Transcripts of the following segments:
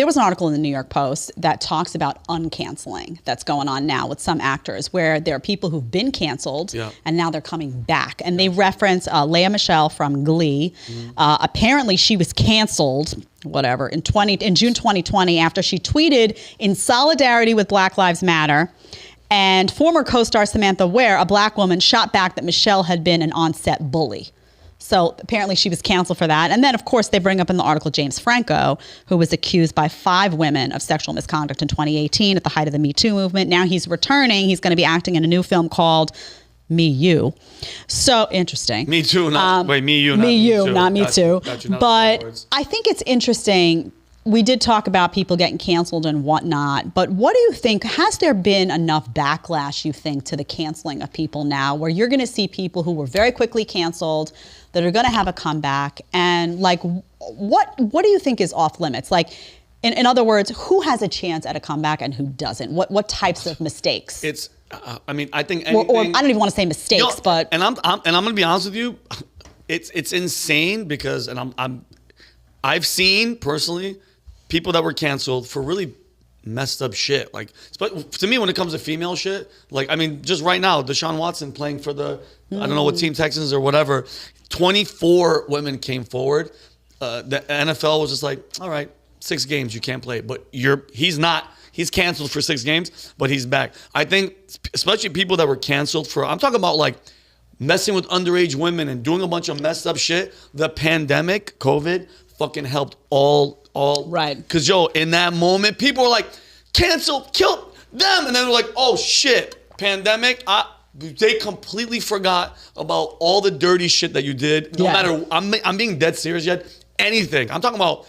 there was an article in the New York Post that talks about uncanceling that's going on now with some actors, where there are people who've been canceled and now they're coming back. And they reference Lea Michele from Glee. Apparently she was canceled in June 2020 after she tweeted in solidarity with Black Lives Matter. And former co-star Samantha Ware, a black woman, shot back that Michelle had been an on-set bully. So apparently she was canceled for that. And then, of course, they bring up in the article James Franco, who was accused by 5 women of sexual misconduct in 2018 at the height of the Me Too movement. Now he's returning. He's going to be acting in a new film called Me You. So interesting. Me Too, Me You, not Me Too. But I think it's interesting. We did talk about people getting canceled and whatnot, but what do you think, has there been enough backlash, you think, to the canceling of people now, where you're going to see people who were very quickly canceled that are going to have a comeback? And like, what do you think is off limits? Like, in other words, who has a chance at a comeback and who doesn't? What types of mistakes? It's, I mean, I think anything, or I don't even want to say mistakes, but and I'm going to be honest with you, it's insane because, and I've seen personally people that were canceled for really messed up shit. Like, to me, when it comes to female shit, like, I mean, just right now, Deshaun Watson playing for the, I don't know what team, Texans or whatever, 24 women came forward. The NFL was just like, all right, 6 games, you can't play. But he's canceled for 6 games, but he's back. I think, especially people that were canceled for, I'm talking about like messing with underage women and doing a bunch of messed up shit. The pandemic, COVID, fucking helped all right. Because, in that moment, people were like, cancel, kill them. And then they're like, oh, shit, pandemic. They completely forgot about all the dirty shit that you did. No matter, I'm being dead serious yet. Anything. I'm talking about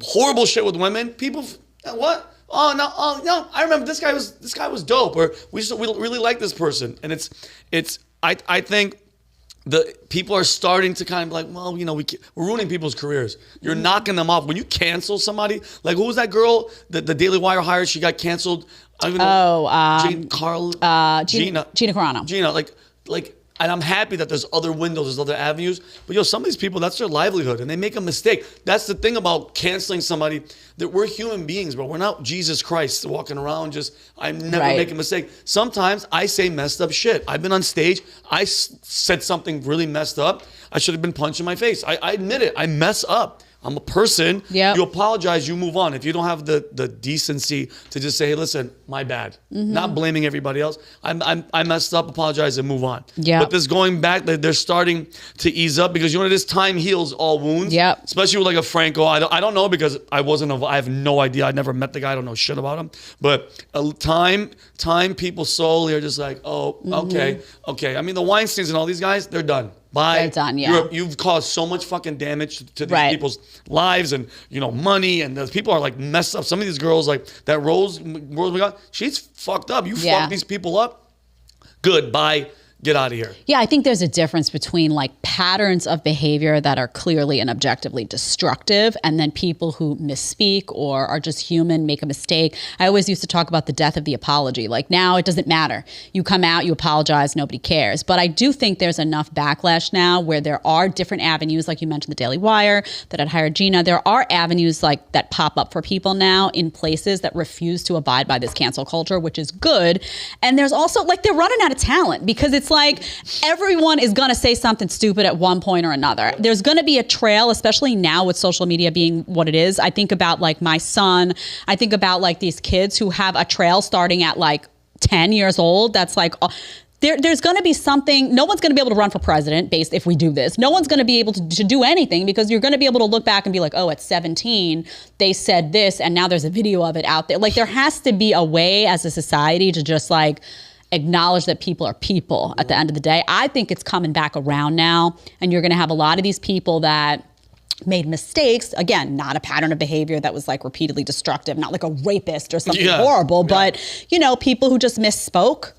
horrible shit with women. People, what? Oh, no, I remember this guy was dope. Or we really like this person. And I think the people are starting to kind of be like, well, we're ruining people's careers. You're knocking them off. When you cancel somebody, like, who was that girl that the Daily Wire hired? She got canceled. I don't even know. Gina Carano. Gina, like, and I'm happy that there's other windows, there's other avenues. But some of these people, that's their livelihood, and they make a mistake. That's the thing about canceling somebody, that we're human beings, bro. We're not Jesus Christ walking around I never make a mistake. Sometimes I say messed up shit. I've been on stage, I said something really messed up. I should have been punched in my face. I admit it, I mess up. I'm a person. Yep. You apologize, you move on. If you don't have the decency to just say, hey, listen, my bad. Not blaming everybody else. I messed up, apologize, and move on. Yep. But this going back, they're starting to ease up because this time heals all wounds. Yep. Especially with like a Franco. I don't know because I have no idea. I never met the guy. I don't know shit about him. But time people slowly are just like, oh, okay. I mean, the Weinsteins and all these guys, they're done. Bye. They're done, yeah. You've caused so much fucking damage to these people's lives and, money. And those people are like messed up. Some of these girls, like that Rose we got, she's fucked up. You fuck these people up. Good. Bye. Get out of here. Yeah, I think there's a difference between like patterns of behavior that are clearly and objectively destructive, and then people who misspeak or are just human, make a mistake. I always used to talk about the death of the apology. Like, now it doesn't matter. You come out, you apologize, nobody cares. But I do think there's enough backlash now where there are different avenues, like you mentioned the Daily Wire, that had hired Gina. There are avenues like that pop up for people now in places that refuse to abide by this cancel culture, which is good. And there's also, like, they're running out of talent because it's like everyone is going to say something stupid at one point or another. There's going to be a trail, especially now with social media being what it is. I think about like my son. I think about like these kids who have a trail starting at like 10 years old. That's like, there's going to be something. No one's going to be able to run for president based if we do this. No one's going to be able to do anything because you're going to be able to look back and be like, oh, at 17, they said this and now there's a video of it out there. Like, there has to be a way as a society to just like acknowledge that people are people at the end of the day. I think it's coming back around now, and you're going to have a lot of these people that made mistakes. Again, not a pattern of behavior that was like repeatedly destructive, not like a rapist or something horrible, but people who just misspoke,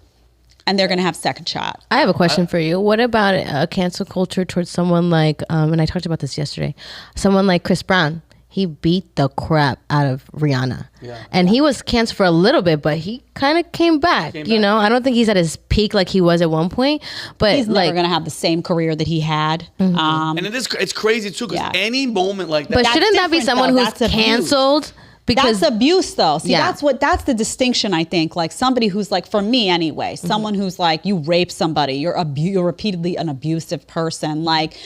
and they're going to have second shot. I have a question for you. What about cancel culture towards someone like, and I talked about this yesterday, someone like Chris Brown? He beat the crap out of Rihanna. Yeah. And he was canceled for a little bit, but he kind of came back. I don't think he's at his peak like he was at one point. But he's never going to have the same career that he had. And it's crazy too, because any moment like that. But shouldn't that be someone who's canceled Because that's abuse, though. See, Yeah. that's the distinction, I think. Like somebody who's like, for me anyway, someone who's like, you rape somebody, you're repeatedly an abusive person. Like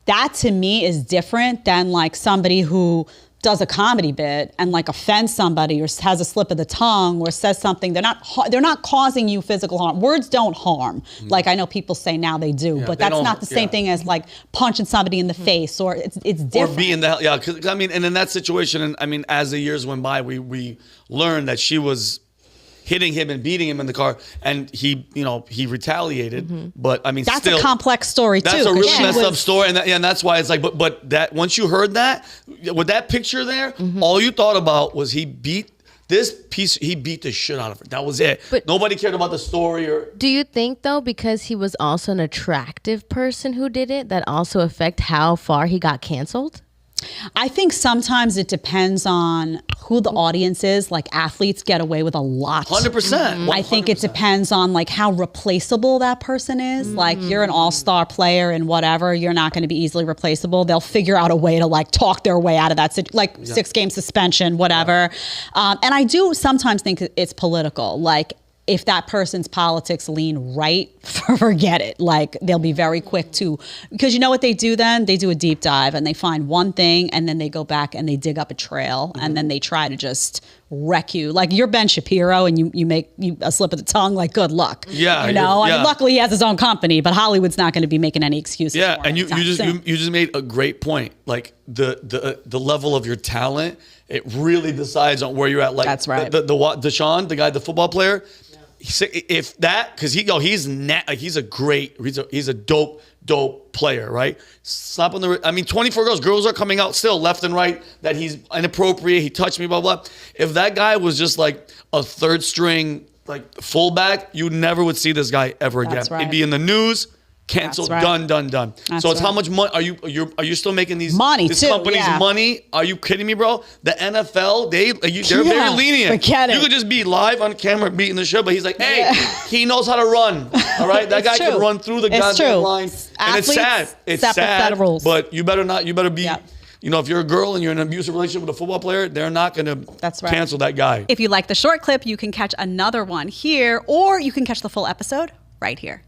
that to me is different than like somebody who does a comedy bit and like offends somebody or has a slip of the tongue or says something. They're not causing you physical harm. Words don't harm. Like I know people say now they do, but that's not the same thing as like punching somebody in the face, or it's different. Or being the, yeah, 'cause, I mean, and in that situation, and I mean, as the years went by, we learned that she was hitting him and beating him in the car, and he retaliated. But I mean, that's still, a complex story too. that's a really she messed was- up story, and that's why it's like, but that once you heard that with that picture there, all you thought about was he beat the shit out of her. That was it. But nobody cared about the story or. do you think though, because he was also an attractive person who did it, that also affect how far he got canceled? I think sometimes it depends on who the audience is. Like athletes get away with a lot. 100%. I think it depends on like how replaceable that person is. Like you're an all-star player and whatever, you're not going to be easily replaceable. They'll figure out a way to like talk their way out of that, 6-game suspension, whatever. And I do sometimes think it's political. Like if that person's politics lean right, forget it. Like they'll be very quick to, because you know what they do then? They do a deep dive and they find one thing and then they go back and they dig up a trail and then they try to just wreck you. Like you're Ben Shapiro and you make a slip of the tongue, like good luck. Yeah. You know, I mean, yeah. luckily he has his own company, but Hollywood's not going to be making any excuses. Yeah, for and him you anytime soon. just made a great point. Like the level of your talent, it really decides on where you're at. Like That's right. Deshaun, the guy, the football player. If that, because he's a dope player, right? Slap on the, I mean, 24 girls are coming out still left and right that he's inappropriate. He touched me, blah blah. If that guy was just like a third string like fullback, you never would see this guy ever again. That's right. It'd be in the news. Canceled. That's right. Done. That's So it's how right. much money are you still making these Money, these too, companies yeah. money? Are you kidding me, bro? The NFL they're Yeah, very lenient. forget it. You could just be live on camera beating the shit, but he's like, hey, he knows how to run. All right, that guy It's can true. run through the It's goddamn true. line, and it's Athletes, sad. It's separate sad. set of rules. But you better not. You better be. Yeah. You know, if you're a girl and you're in an abusive relationship with a football player, they're not going to That's right. cancel that guy. If you like the short clip, you can catch another one here, or you can catch the full episode right here.